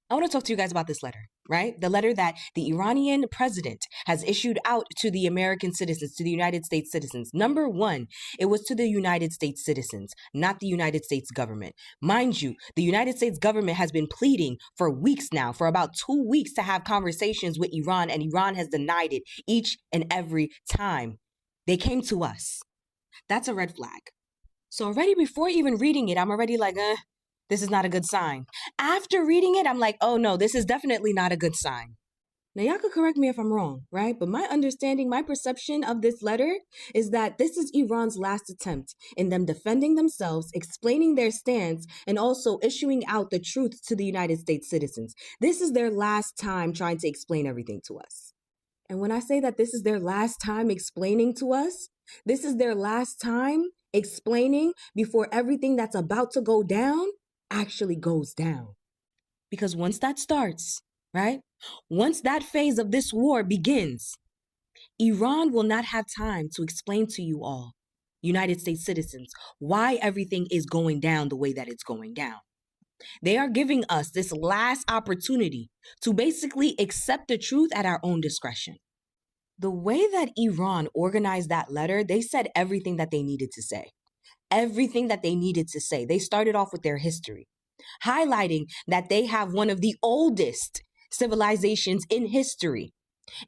I want to talk to you guys about this letter, right? The letter that the Iranian president has issued out to the American citizens, to the United States citizens. Number one, it was to the United States citizens, not the United States government. Mind you, the United States government has been pleading for weeks now, for about 2 weeks, to have conversations with Iran, and Iran has denied it each and every time. They came to us. That's a red flag. So already before even reading it, I'm already like, this is not a good sign. After reading it, I'm like, oh no, this is definitely not a good sign. Now, y'all could correct me if I'm wrong, right? But my understanding, my perception of this letter is that this is Iran's last attempt in them defending themselves, explaining their stance, and also issuing out the truth to the United States citizens. This is their last time trying to explain everything to us. And when I say that this is their last time explaining to us, this is their last time explaining before everything that's about to go down actually goes down. Because once that starts, right? Once that phase of this war begins, Iran will not have time to explain to you all, United States citizens, why everything is going down the way that it's going down. They are giving us this last opportunity to basically accept the truth at our own discretion. The way that Iran organized that letter, they said everything that they needed to say. Everything that they needed to say. They started off with their history, highlighting that they have one of the oldest civilizations in history,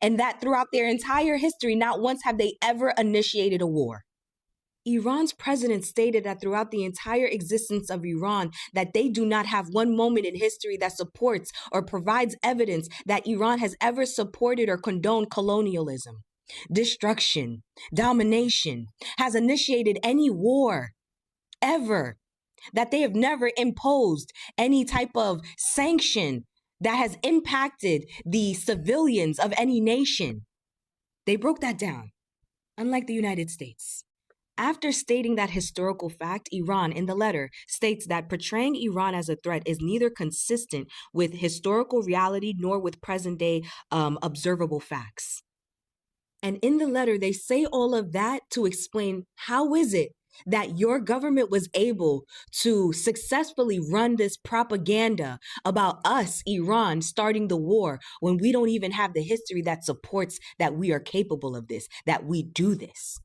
and that throughout their entire history, not once have they ever initiated a war. Iran's president stated that throughout the entire existence of Iran, that they do not have one moment in history that supports or provides evidence that Iran has ever supported or condoned colonialism, destruction, domination, has initiated any war ever, that they have never imposed any type of sanction that has impacted the civilians of any nation. They broke that down, unlike the United States. After stating that historical fact, Iran, in the letter, states that portraying Iran as a threat is neither consistent with historical reality nor with present-day observable facts. And in the letter, they say all of that to explain how is it that your government was able to successfully run this propaganda about us, Iran, starting the war when we don't even have the history that supports that we are capable of this, that we do this.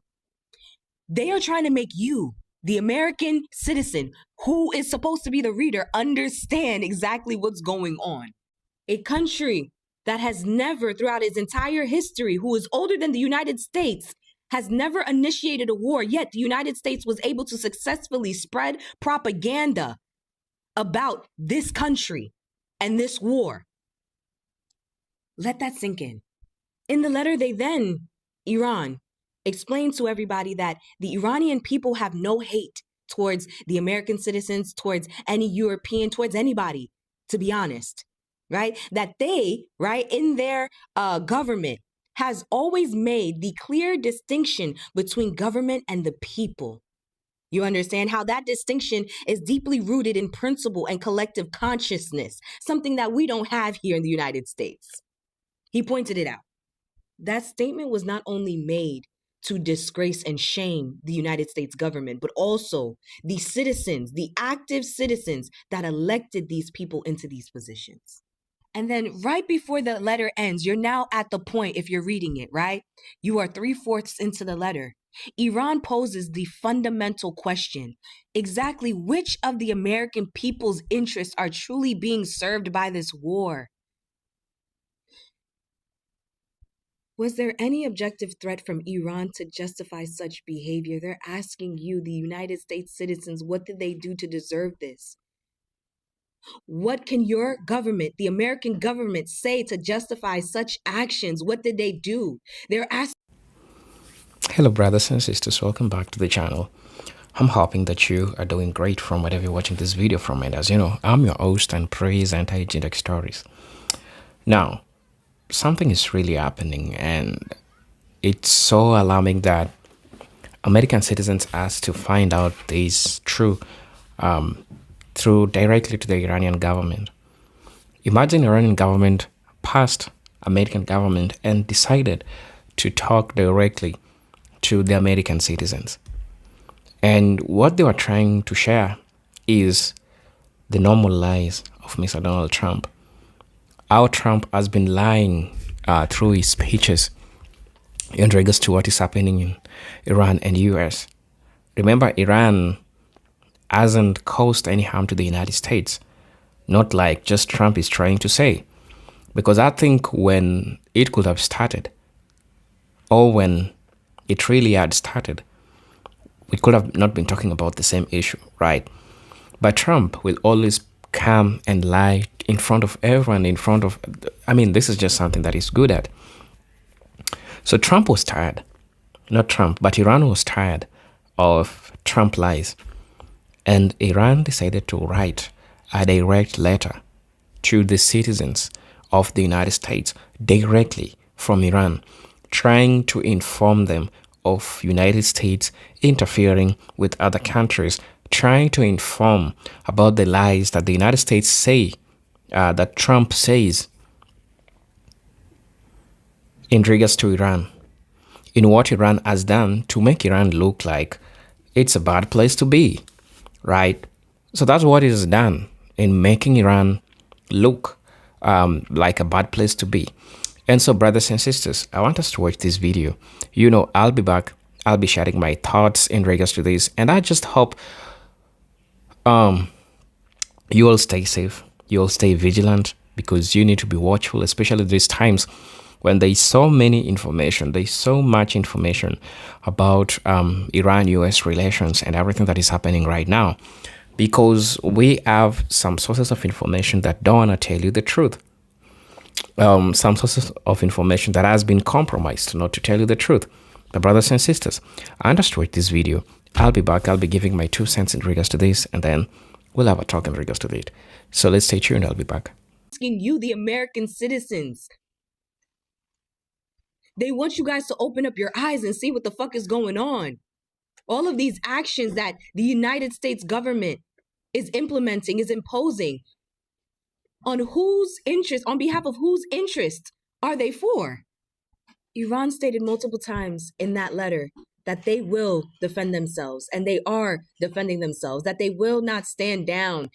They are trying to make you, the American citizen, who is supposed to be the reader, understand exactly what's going on. A country that has never, throughout its entire history, who is older than the United States, has never initiated a war, yet the United States was able to successfully spread propaganda about this country and this war. Let that sink in. In the letter, they then, Iran, explained to everybody that the Iranian people have no hate towards the American citizens, towards any European, towards anybody, to be honest, right? That they, right, in their government, has always made the clear distinction between government and the people. You understand how that distinction is deeply rooted in principle and collective consciousness, something that we don't have here in the United States. He pointed it out. That statement was not only made to disgrace and shame the United States government, but also the citizens, the active citizens that elected these people into these positions. And then right before the letter ends, you're now at the point, if you're reading it, right? You are 3/4 into the letter. Iran poses the fundamental question, exactly which of the American people's interests are truly being served by this war? Was there any objective threat from Iran to justify such behavior? They're asking you, the United States citizens, what did they do to deserve this? What can your government, the American government, say to justify such actions? What did they do? They're asking. Hello, brothers and sisters. Welcome back to the channel. I'm hoping that you are doing great from wherever you're watching this video from. And as you know, I'm your host and praise anti-agent stories. Now, something is really happening, and it's so alarming that American citizens asked to find out this through directly to the Iranian government. Imagine Iranian government passed American government and decided to talk directly to the American citizens. And what they were trying to share is the normal lies of Mr. Donald Trump. how Trump has been lying through his speeches in regards to what is happening in Iran and US. Remember, Iran hasn't caused any harm to the United States, not like just Trump is trying to say. Because I think when it could have started, or when it really had started, we could have not been talking about the same issue, right? But Trump will always come and lie in front of everyone, this is just something that he's good at. So Trump was tired, not Trump, but Iran was tired of Trump lies. And Iran decided to write a direct letter to the citizens of the United States directly from Iran, trying to inform them of United States interfering with other countries, trying to inform about the lies that the United States say, that Trump says in regards to Iran, in what Iran has done to make Iran look like it's a bad place to be, right? So that's what it has done in making Iran look like a bad place to be. And so, brothers and sisters, I want us to watch this video. I'll be back. I'll be sharing my thoughts in regards to this. And I just hope you all stay safe. You all stay vigilant, because you need to be watchful, especially these times when there's so much information about Iran-US relations and everything that is happening right now. Because we have some sources of information that don't want to tell you the truth. Some sources of information that has been compromised not to tell you the truth. But brothers and sisters, I understand this video. I'll be back. I'll be giving my 2 cents in regards to this, and then we'll have a talk in regards to it. So let's stay tuned. I'll be back. Asking you, the American citizens. They want you guys to open up your eyes and see what the fuck is going on. All of these actions that the United States government is implementing, is imposing, on whose interest, on behalf of whose interest are they for? Iran stated multiple times in that letter that they will defend themselves, and they are defending themselves, that they will not stand down.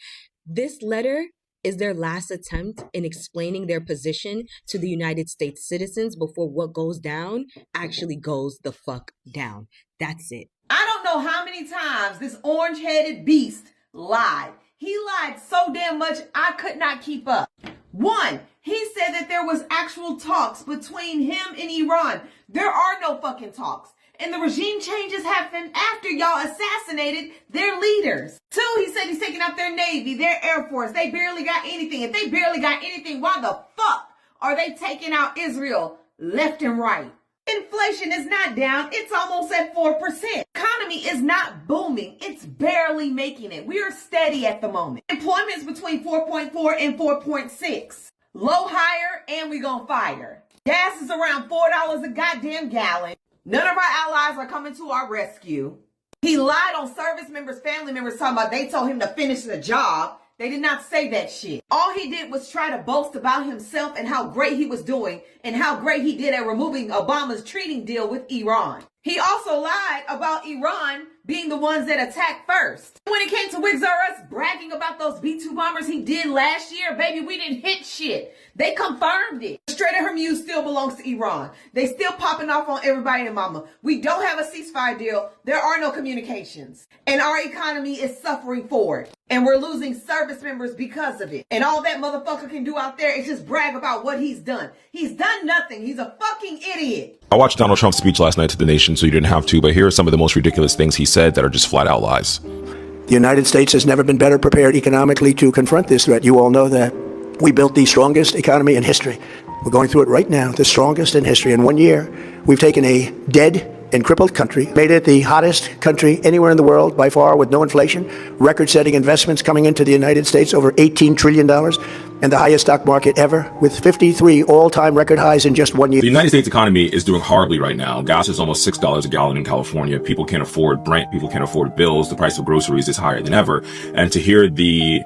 This letter is their last attempt in explaining their position to the United States citizens before what goes down actually goes the fuck down. That's it. I don't know how many times this orange-headed beast lied. He lied so damn much I could not keep up. One, he said that there was actual talks between him and Iran. There are no fucking talks. And the regime changes happened after y'all assassinated their leaders. Two, he said he's taking out their Navy, their Air Force. They barely got anything. If they barely got anything, why the fuck are they taking out Israel left and right? Inflation is not down. It's almost at 4%. Economy is not booming. It's barely making it. We are steady at the moment. Employment is between 4.4 and 4.6. Low hire and we gonna fire. Gas is around $4 a goddamn gallon. None of our allies are coming to our rescue. He lied on service members, family members, talking about they told him to finish the job. They did not say that shit. All he did was try to boast about himself and how great he was doing and how great he did at removing Obama's trading deal with Iran. He also lied about Iran being the ones that attacked first. When it came to Wiggs R Us bragging about those B-2 bombers he did last year, baby, we didn't hit shit. They confirmed it. Strait of Hormuz still belongs to Iran. They still popping off on everybody and mama. We don't have a ceasefire deal. There are no communications. And our economy is suffering for it. And we're losing service members because of it. And all that motherfucker can do out there is just brag about what he's done. He's done nothing. He's a fucking idiot. I watched Donald Trump's speech last night to the nation, so you didn't have to, but here are some of the most ridiculous things he said that are just flat out lies. The United States has never been better prepared economically to confront this threat. You all know that. We built the strongest economy in history. We're going through it right now, the strongest in history. In 1 year, we've taken a dead and crippled country, made it the hottest country anywhere in the world by far with no inflation, record-setting investments coming into the United States, over $18 trillion, and the highest stock market ever, with 53 all-time record highs in just 1 year. The United States economy is doing horribly right now. Gas is almost $6 a gallon in California. People can't afford rent. People can't afford bills. The price of groceries is higher than ever. And to hear the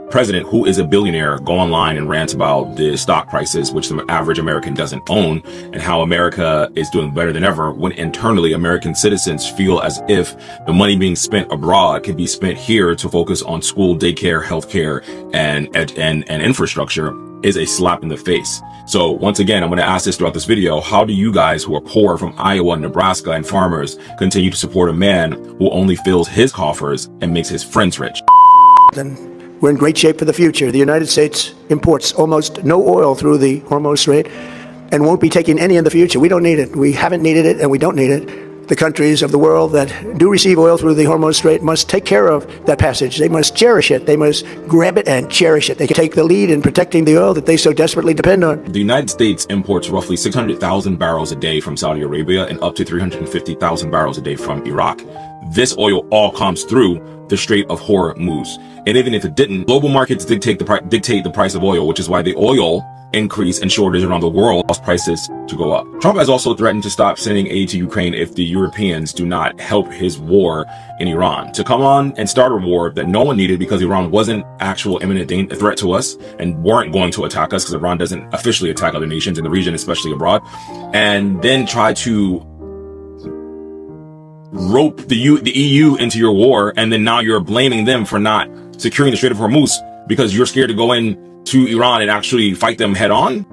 president who is a billionaire go online and rant about the stock prices, which the average American doesn't own, and how America is doing better than ever, when internally American citizens feel as if the money being spent abroad can be spent here to focus on school, daycare, healthcare, and infrastructure, is a slap in the face. So once again, I'm going to ask this throughout this video: how do you guys who are poor from Iowa, Nebraska, and farmers continue to support a man who only fills his coffers and makes his friends rich? Then we're in great shape for the future. The United States imports almost no oil through the Hormuz Strait and won't be taking any in the future. We don't need it. We haven't needed it, and we don't need it. The countries of the world that do receive oil through the Hormuz Strait must take care of that passage. They must cherish it. They must grab it and cherish it. They can take the lead in protecting the oil that they so desperately depend on. The United States imports roughly 600,000 barrels a day from Saudi Arabia and up to 350,000 barrels a day from Iraq. This oil all comes through the Strait of Hormuz. And even if it didn't, global markets dictate the price of oil, which is why the oil increase and shortage around the world cause prices to go up. Trump has also threatened to stop sending aid to Ukraine if the Europeans do not help his war in Iran, to come on and start a war that no one needed because Iran wasn't actual imminent threat to us and weren't going to attack us, because Iran doesn't officially attack other nations in the region, especially abroad, and then try to rope the EU into your war, and then now you're blaming them for not securing the Strait of Hormuz because you're scared to go in to Iran and actually fight them head on?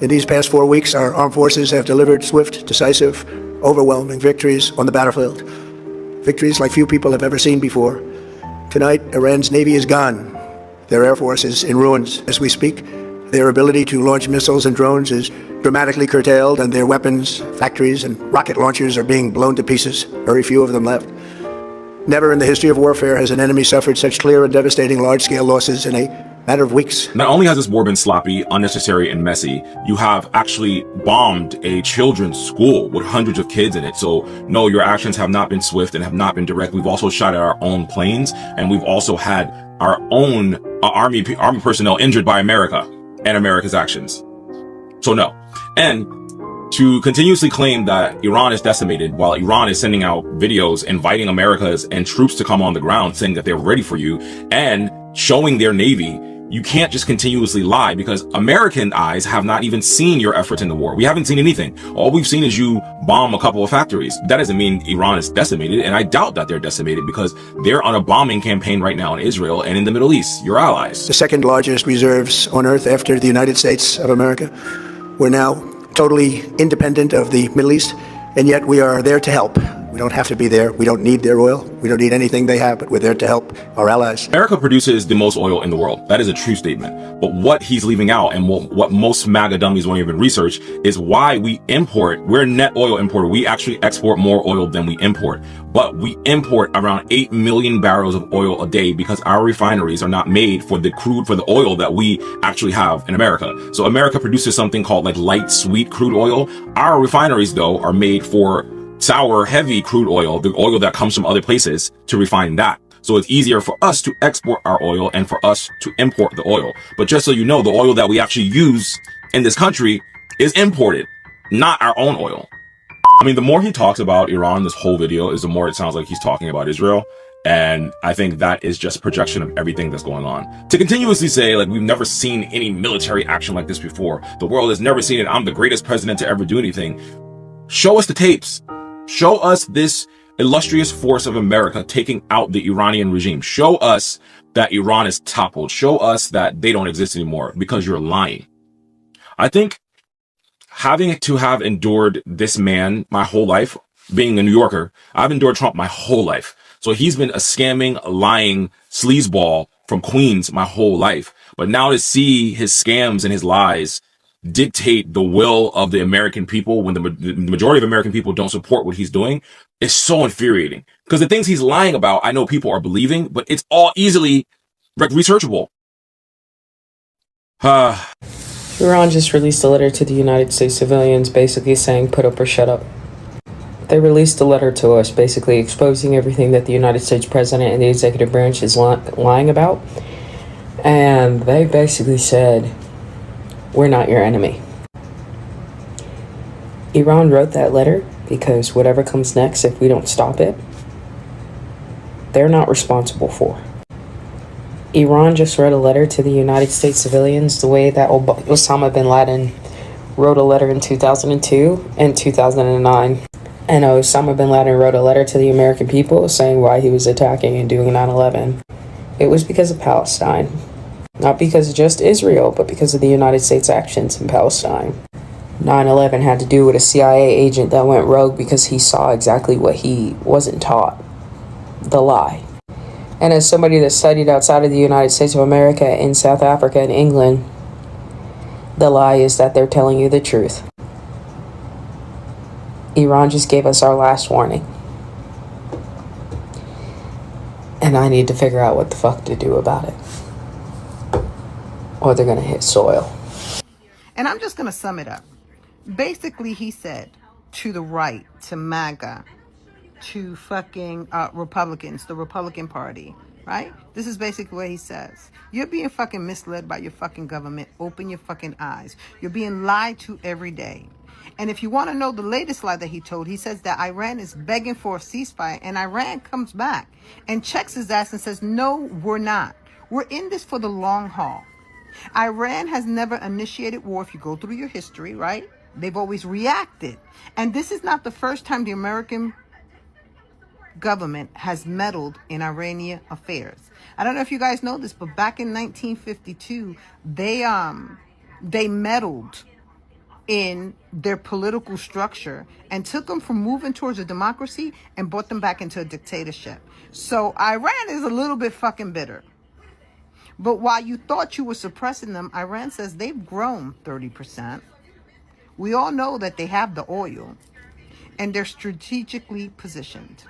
In these past 4 weeks, our armed forces have delivered swift, decisive, overwhelming victories on the battlefield. Victories like few people have ever seen before. Tonight, Iran's Navy is gone. Their Air Force is in ruins as we speak. Their ability to launch missiles and drones is dramatically curtailed, and their weapons, factories, and rocket launchers are being blown to pieces. Very few of them left. Never in the history of warfare has an enemy suffered such clear and devastating large-scale losses in a matter of weeks. Not only has this war been sloppy, unnecessary, and messy, you have actually bombed a children's school with hundreds of kids in it. So no, your actions have not been swift and have not been direct. We've also shot at our own planes, and we've also had our own army personnel injured by America and America's actions. So no. And to continuously claim that Iran is decimated while Iran is sending out videos inviting Americas and troops to come on the ground, saying that they're ready for you and showing their Navy, you can't just continuously lie, because American eyes have not even seen your efforts in the war. We haven't seen anything. All we've seen is you bomb a couple of factories. That doesn't mean Iran is decimated, and I doubt that they're decimated, because they're on a bombing campaign right now in Israel and in the Middle East, your allies. The second largest reserves on Earth after the United States of America. We're now totally independent of the Middle East, and yet we are there to help. We don't have to be there. We don't need their oil. We don't need anything they have, but we're there to help our allies. America produces the most oil in the world. That is a true statement. But what he's leaving out, and what most MAGA dummies won't even research, is why we import. We're a net oil importer. We actually export more oil than we import. But we import around 8 million barrels of oil a day because our refineries are not made for the oil that we actually have in America. So America produces something called like light sweet crude oil. Our refineries, though, are made for sour, heavy crude oil, the oil that comes from other places, to refine that. So it's easier for us to export our oil and for us to import the oil. But just so you know, the oil that we actually use in this country is imported, not our own oil. I mean, the more he talks about Iran, this whole video, is the more it sounds like he's talking about Israel. And I think that is just projection of everything that's going on. To continuously say, like, we've never seen any military action like this before, the world has never seen it, I'm the greatest president to ever do anything. Show us the tapes. Show us this illustrious force of America taking out the Iranian regime. Show us that Iran is toppled. Show us that they don't exist anymore, because you're lying. I think having to have endured this man my whole life, being a New Yorker, I've endured Trump my whole life. So he's been a scamming, lying sleazeball from Queens my whole life. But now to see his scams and his lies dictate the will of the American people when the majority of American people don't support what he's doing, is so infuriating. Because the things he's lying about, I know people are believing, but it's all easily researchable. Iran just released a letter to the United States civilians basically saying put up or shut up. They released a letter to us basically exposing everything that the United States president and the executive branch is lying about. And they basically said, we're not your enemy. Iran wrote that letter because whatever comes next, if we don't stop it, they're not responsible for. Iran just wrote a letter to the United States civilians the way that Osama bin Laden wrote a letter in 2002 and 2009. And Osama bin Laden wrote a letter to the American people saying why he was attacking and doing 9/11. It was because of Palestine. Not because of just Israel, but because of the United States actions in Palestine. 9/11 had to do with a CIA agent that went rogue because he saw exactly what he wasn't taught. The lie. And as somebody that studied outside of the United States of America in South Africa and England, the lie is that they're telling you the truth. Iran just gave us our last warning. And I need to figure out what the fuck to do about it. Or they're going to hit soil. And I'm just going to sum it up. Basically, he said to the right, to MAGA, to fucking Republicans, the Republican Party, right? This is basically what he says. You're being fucking misled by your fucking government. Open your fucking eyes. You're being lied to every day. And if you want to know the latest lie that he told, he says that Iran is begging for a ceasefire, and Iran comes back and checks his ass and says, no, we're not. We're in this for the long haul. Iran has never initiated war. If you go through your history, right? They've always reacted. And this is not the first time the American government has meddled in Iranian affairs. I don't know if you guys know this, but back in 1952, they meddled in their political structure and took them from moving towards a democracy and brought them back into a dictatorship. So Iran is a little bit fucking bitter. But while you thought you were suppressing them, Iran says they've grown 30%. We all know that they have the oil and they're strategically positioned.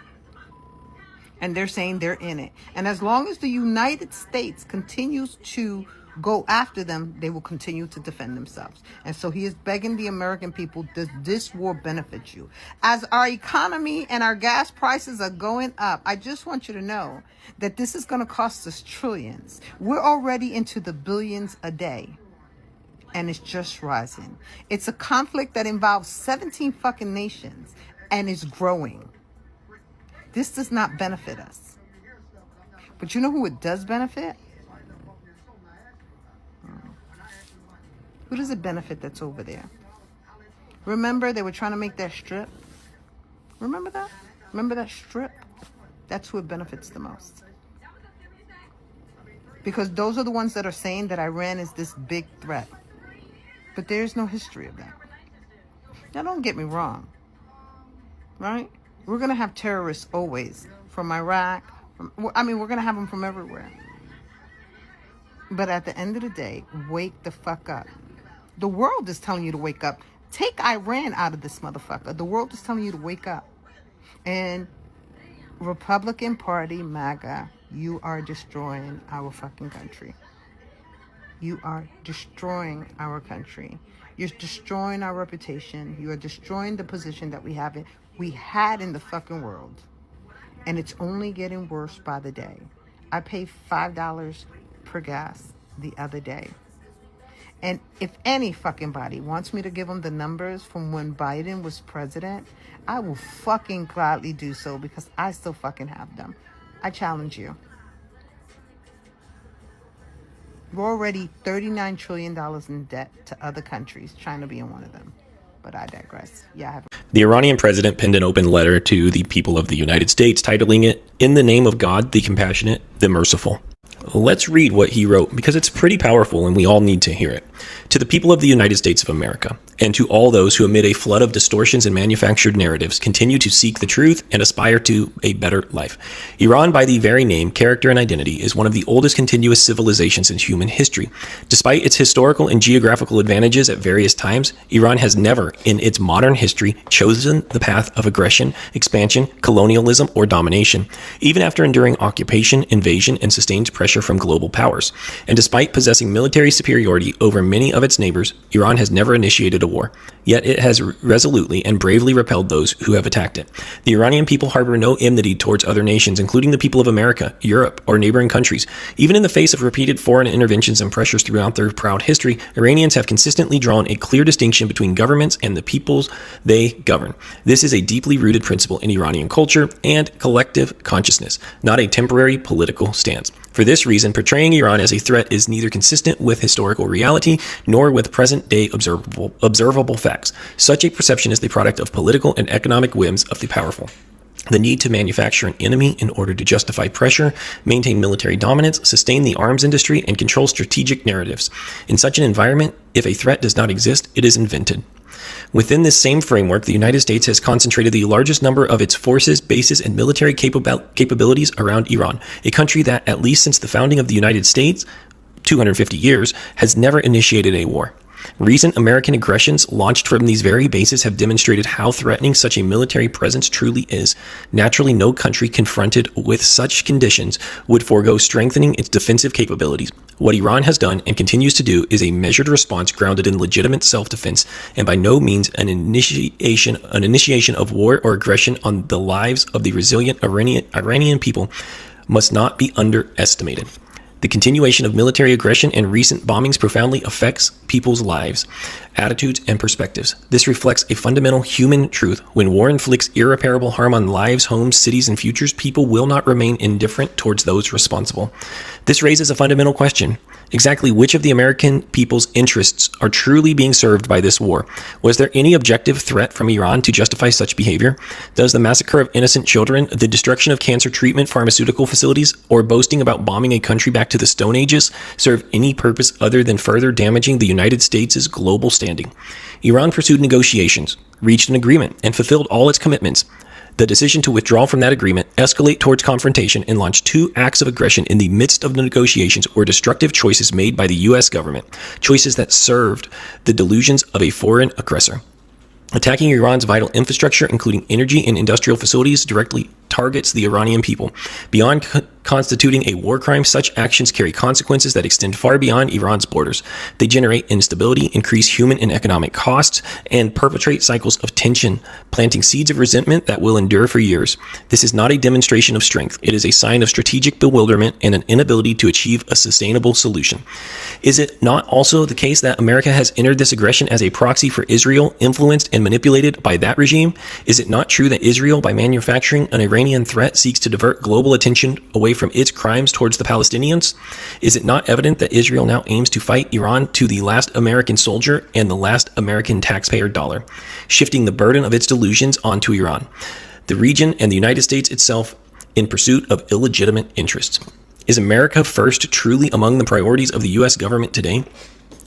And they're saying they're in it. And as long as the United States continues to go after them, they will continue to defend themselves. And so he is begging the American people, does this war benefit you? As our economy and our gas prices are going up, I just want you to know that this is going to cost us trillions. We're already into the billions a day. And it's just rising. It's a conflict that involves 17 fucking nations and is growing. This does not benefit us. But you know who it does benefit? Who does it benefit that's over there? Remember they were trying to make that strip? Remember that? Remember that strip? That's who it benefits the most. Because those are the ones that are saying that Iran is this big threat. But there's no history of that. Now don't get me wrong. Right? We're going to have terrorists always. From Iraq. We're going to have them from everywhere. But at the end of the day, wake the fuck up. The world is telling you to wake up. Take Iran out of this motherfucker. The world is telling you to wake up. And Republican Party, MAGA, you are destroying our fucking country. You are destroying our country. You're destroying our reputation. You are destroying the position that we had in the fucking world. And it's only getting worse by the day. I paid $5 per gas the other day. And if any fucking body wants me to give them the numbers from when Biden was president, I will fucking gladly do so because I still fucking have them. I challenge you. We're already $39 trillion in debt to other countries, China being one of them. But I digress. Yeah, I have. The Iranian president penned an open letter to the people of the United States, titling it, "In the Name of God, the Compassionate, the Merciful." Let's read what he wrote, because it's pretty powerful and we all need to hear it. To the people of the United States of America, and to all those who amid a flood of distortions and manufactured narratives continue to seek the truth and aspire to a better life. Iran, by the very name, character, and identity, is one of the oldest continuous civilizations in human history. Despite its historical and geographical advantages at various times, Iran has never, in its modern history, chosen the path of aggression, expansion, colonialism, or domination, even after enduring occupation, invasion, and sustained pressure from global powers. And despite possessing military superiority over many of its neighbors, Iran has never initiated a war. Yet it has resolutely and bravely repelled those who have attacked it. The Iranian people harbor no enmity towards other nations, including the people of America, Europe, or neighboring countries. Even in the face of repeated foreign interventions and pressures throughout their proud history, Iranians have consistently drawn a clear distinction between governments and the peoples they govern. This is a deeply rooted principle in Iranian culture and collective consciousness, not a temporary political stance. For this reason, portraying Iran as a threat is neither consistent with historical reality nor with present-day observable facts. Such a perception is the product of political and economic whims of the powerful. The need to manufacture an enemy in order to justify pressure, maintain military dominance, sustain the arms industry, and control strategic narratives. In such an environment, if a threat does not exist, it is invented. Within this same framework, the United States has concentrated the largest number of its forces, bases, and military capabilities around Iran, a country that, at least since the founding of the United States, 250 years, has never initiated a war. Recent American aggressions launched from these very bases have demonstrated how threatening such a military presence truly is. Naturally, no country confronted with such conditions would forego strengthening its defensive capabilities. What Iran has done and continues to do is a measured response grounded in legitimate self-defense, and by no means an initiation of war or aggression on the lives of the resilient Iranian people must not be underestimated. The continuation of military aggression and recent bombings profoundly affects people's lives, attitudes, and perspectives. This reflects a fundamental human truth. When war inflicts irreparable harm on lives, homes, cities, and futures, people will not remain indifferent towards those responsible. This raises a fundamental question. Exactly which of the American people's interests are truly being served by this war? Was there any objective threat from Iran to justify such behavior? Does the massacre of innocent children, the destruction of cancer treatment pharmaceutical facilities, or boasting about bombing a country back to the Stone Ages serve any purpose other than further damaging the United States' global standing? Iran pursued negotiations, reached an agreement, and fulfilled all its commitments. The decision to withdraw from that agreement, escalate towards confrontation, and launch two acts of aggression in the midst of the negotiations were destructive choices made by the U.S. government, choices that served the delusions of a foreign aggressor. Attacking Iran's vital infrastructure, including energy and industrial facilities, directly targets the Iranian people. Beyond constituting a war crime, such actions carry consequences that extend far beyond Iran's borders. They generate instability, increase human and economic costs, and perpetrate cycles of tension, planting seeds of resentment that will endure for years. This is not a demonstration of strength. It is a sign of strategic bewilderment and an inability to achieve a sustainable solution. Is it not also the case that America has entered this aggression as a proxy for Israel, influenced and manipulated by that regime? Is it not true that Israel, by manufacturing an Iranian threat, seeks to divert global attention away from its crimes towards the Palestinians? Is it not evident that Israel now aims to fight Iran to the last American soldier and the last American taxpayer dollar, shifting the burden of its delusions onto Iran, the region, and the United States itself in pursuit of illegitimate interests? Is America first truly among the priorities of the U.S. government today?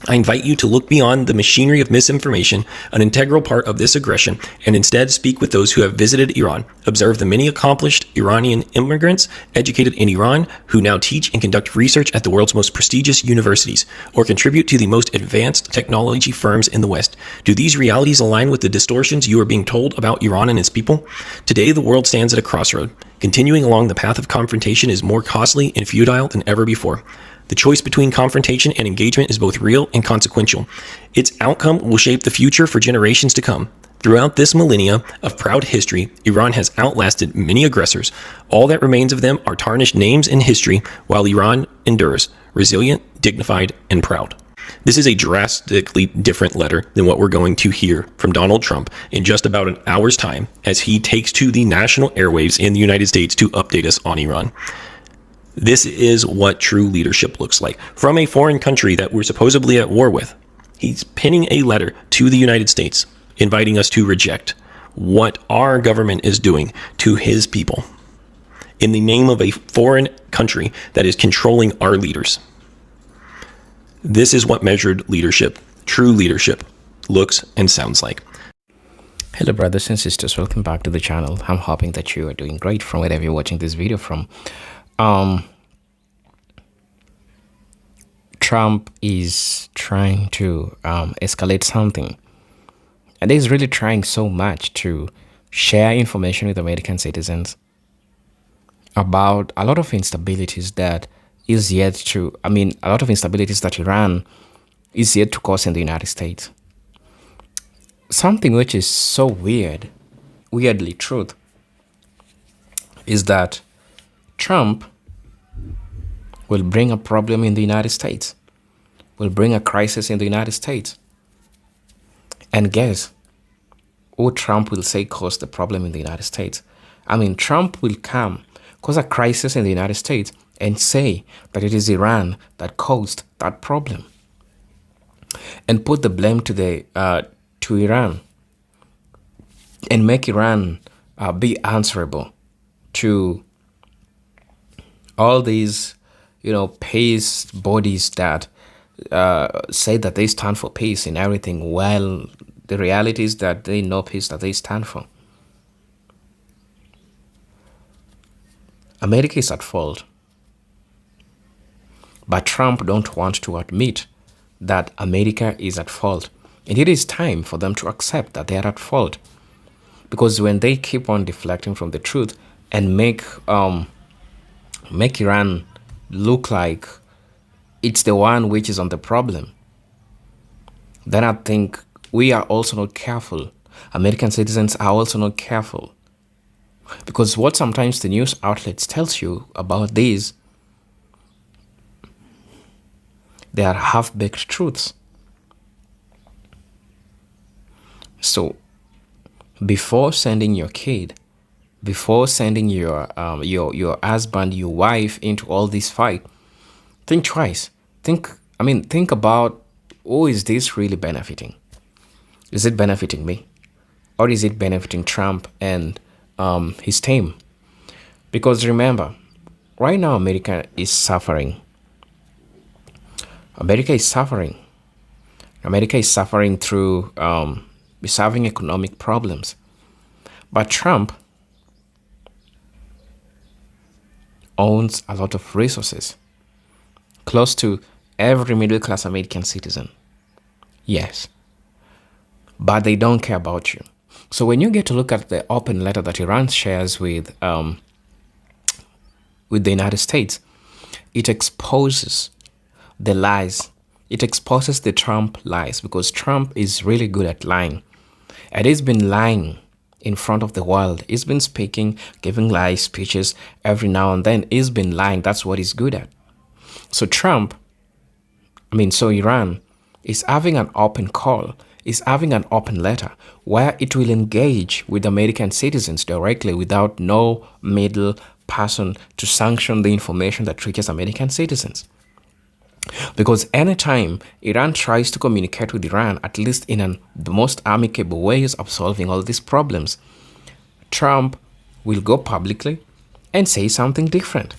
I invite you to look beyond the machinery of misinformation, an integral part of this aggression, and instead speak with those who have visited Iran. Observe the many accomplished Iranian immigrants educated in Iran who now teach and conduct research at the world's most prestigious universities, or contribute to the most advanced technology firms in the West. Do these realities align with the distortions you are being told about Iran and its people? Today, the world stands at a crossroad. Continuing along the path of confrontation is more costly and futile than ever before. The choice between confrontation and engagement is both real and consequential. Its outcome will shape the future for generations to come. Throughout this millennia of proud history, Iran has outlasted many aggressors. All that remains of them are tarnished names in history, while Iran endures, resilient, dignified, and proud. This is a drastically different letter than what we're going to hear from Donald Trump in just about an hour's time as he takes to the national airwaves in the United States to update us on Iran. This is what true leadership looks like from a foreign country that we're supposedly at war with. He's penning a letter to the United States, inviting us to reject what our government is doing to his people in the name of a foreign country that is controlling our leaders. This is what measured leadership, true leadership, looks and sounds like. Hello brothers and sisters, welcome back to the channel. I'm hoping that you are doing great from wherever you're watching this video from. Trump is trying to escalate something, and he's really trying so much to share information with American citizens about a lot of instabilities that is yet to, a lot of instabilities that Iran is yet to cause in the United States. Something which is so weirdly truth, is that Trump will bring a problem in the United States, will bring a crisis in the United States. And guess who Trump will say caused the problem in the United States? Trump will come, cause a crisis in the United States, and say that it is Iran that caused that problem and put the blame to Iran and make Iran be answerable to all these, peace bodies that say that they stand for peace and everything, while the reality is that they know peace that they stand for. America is at fault, but Trump don't want to admit that America is at fault. And it is time for them to accept that they are at fault. Because when they keep on deflecting from the truth and make Iran look like it's the one which is on the problem, then I think we are also not careful. American citizens are also not careful. Because what sometimes the news outlets tells you about these, they are half-baked truths. So before sending your kid, before sending your husband, your wife into all this fight, think twice. Think about, who is this really benefiting? Is it benefiting me? Or is it benefiting Trump and his team? Because remember, right now America is suffering. America is suffering through is having economic problems. But Trump owns a lot of resources, close to every middle-class American citizen. Yes. But they don't care about you. So when you get to look at the open letter that Iran shares with the United States, it exposes the lies. It exposes the Trump lies, because Trump is really good at lying. And he's been lying in front of the world. He's been speaking, giving lie speeches every now and then. He's been lying. That's what he's good at. So Iran is having an open call, is having an open letter where it will engage with American citizens directly without no middle person to sanction the information that reaches American citizens. Because anytime Iran tries to communicate with Iran, at least in the most amicable ways of solving all these problems, Trump will go publicly and say something different.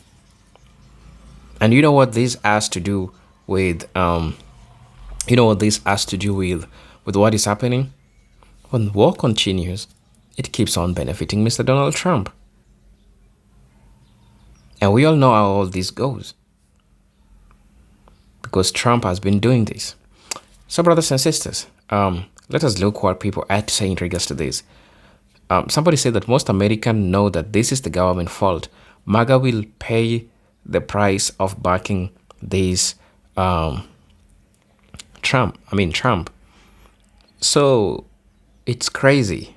And you know what this has to do with? With what is happening? When war continues, it keeps on benefiting Mr. Donald Trump. And we all know how all this goes, because Trump has been doing this. So brothers and sisters, let us look what people had to say in regards to this. Somebody said that most Americans know that this is the government fault. MAGA will pay the price of backing this Trump. So it's crazy.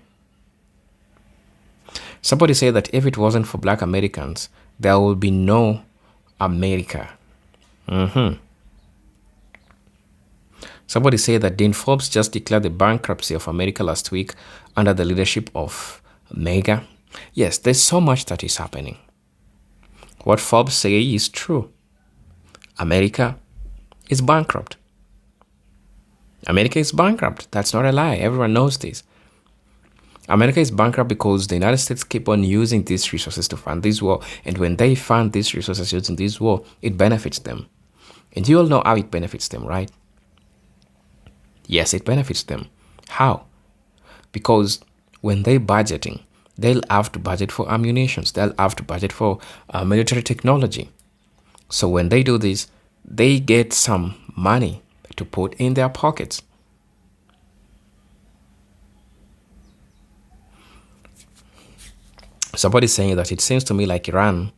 Somebody said that if it wasn't for Black Americans, there would be no America. Somebody said that Dean Forbes just declared the bankruptcy of America last week under the leadership of MAGA. Yes, there's so much that is happening. What Forbes say is true. America is bankrupt. America is bankrupt. That's not a lie. Everyone knows this. America is bankrupt because the United States keep on using these resources to fund this war. And when they fund these resources using this war, it benefits them. And you all know how it benefits them, right? Yes, it benefits them. How? Because when they're budgeting, they'll have to budget for ammunition. They'll have to budget for military technology. So when they do this, they get some money to put in their pockets. Somebody's saying that it seems to me like Iran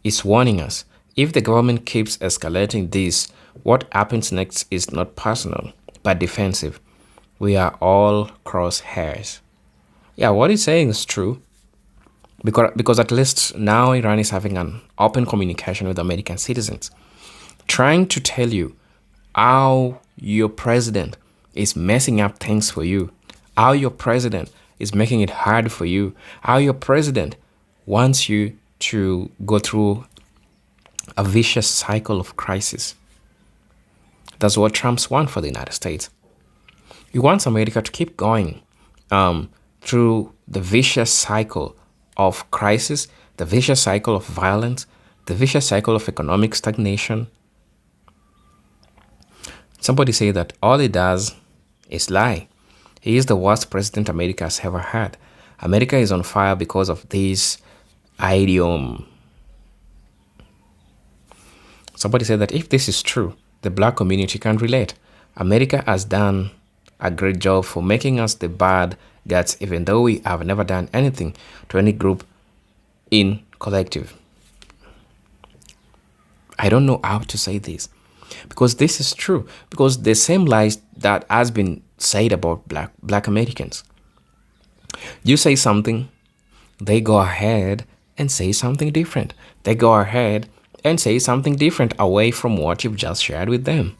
is warning us. If the government keeps escalating this, what happens next is not personal, but defensive. We are all crosshairs. Yeah, what he's saying is true. Because at least now Iran is having an open communication with American citizens, trying to tell you how your president is messing up things for you, how your president is making it hard for you, how your president wants you to go through a vicious cycle of crisis. That's what Trump's want for the United States. He wants America to keep going through the vicious cycle of crisis, the vicious cycle of violence, the vicious cycle of economic stagnation. Somebody say that all he does is lie. He is the worst president America has ever had. America is on fire because of this idiom. Somebody said that if this is true, the black community can relate. America has done a great job for making us the bad guys, even though we have never done anything to any group in collective. I don't know how to say this because this is true, because the same lies that has been said about black Americans. You say something, they go ahead and say something different. They go ahead and say something different away from what you've just shared with them.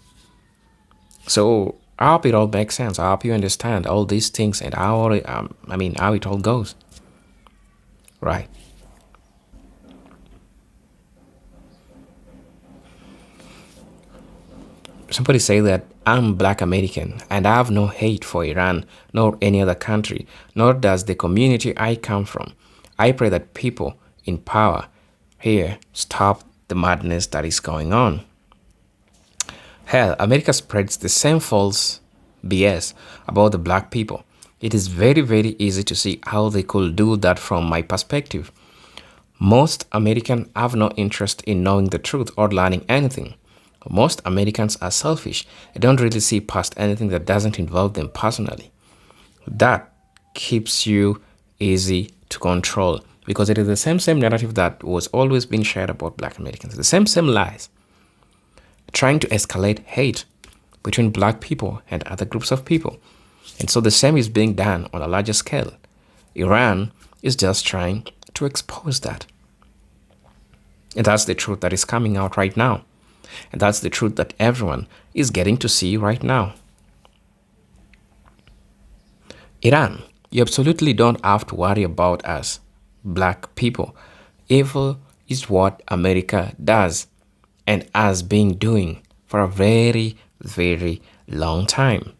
So I hope it all makes sense. I hope you understand all these things and how it all goes. Right. Somebody say that I'm black American and I have no hate for Iran nor any other country, nor does the community I come from. I pray that people in power here stop the madness that is going on. Hell, America spreads the same false BS about the black people. It is very, very easy to see how they could do that from my perspective. Most Americans have no interest in knowing the truth or learning anything. Most Americans are selfish. They don't really see past anything that doesn't involve them personally. That keeps you easy to control because it is the same narrative that was always being shared about black Americans. The same lies. Trying to escalate hate between black people and other groups of people. And so the same is being done on a larger scale. Iran is just trying to expose that. And that's the truth that is coming out right now. And that's the truth that everyone is getting to see right now. Iran, you absolutely don't have to worry about us, black people. Evil is what America does and has been doing for a very, very long time.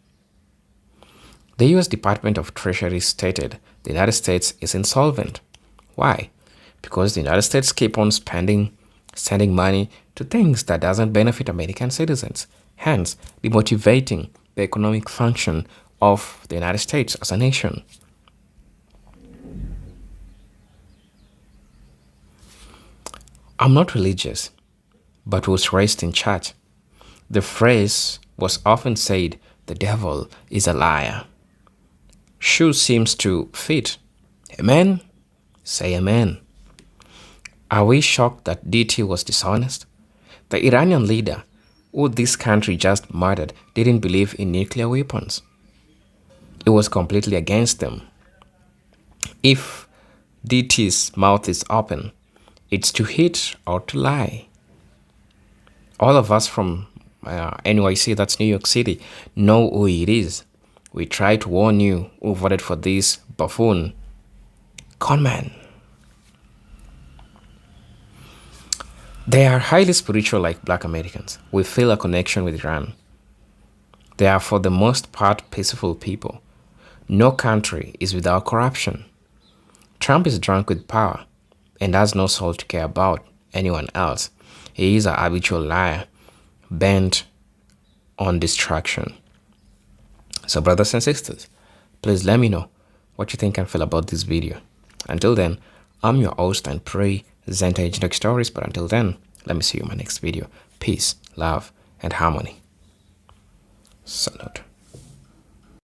The US Department of Treasury stated the United States is insolvent. Why? Because the United States keep on sending money to things that doesn't benefit American citizens, hence demotivating the economic function of the United States as a nation. I'm not religious, but was raised in church. The phrase was often said, the devil is a liar. Sure seems to fit. Amen? Say amen. Are we shocked that DT was dishonest? The Iranian leader, who this country just murdered, didn't believe in nuclear weapons. It was completely against them. If DT's mouth is open, it's to hit or to lie. All of us from NYC, that's New York City, know who it is. We try to warn you who voted for this buffoon conman. They are highly spiritual like black Americans. We feel a connection with Iran. They are for the most part peaceful people. No country is without corruption. Trump is drunk with power and has no soul to care about anyone else. He is an habitual liar, bent on destruction. So brothers and sisters, please let me know what you think and feel about this video. Until then, I'm your host and pray Zenta Agent Stories, but until then, let me see you in my next video. Peace, love, and harmony. Salute.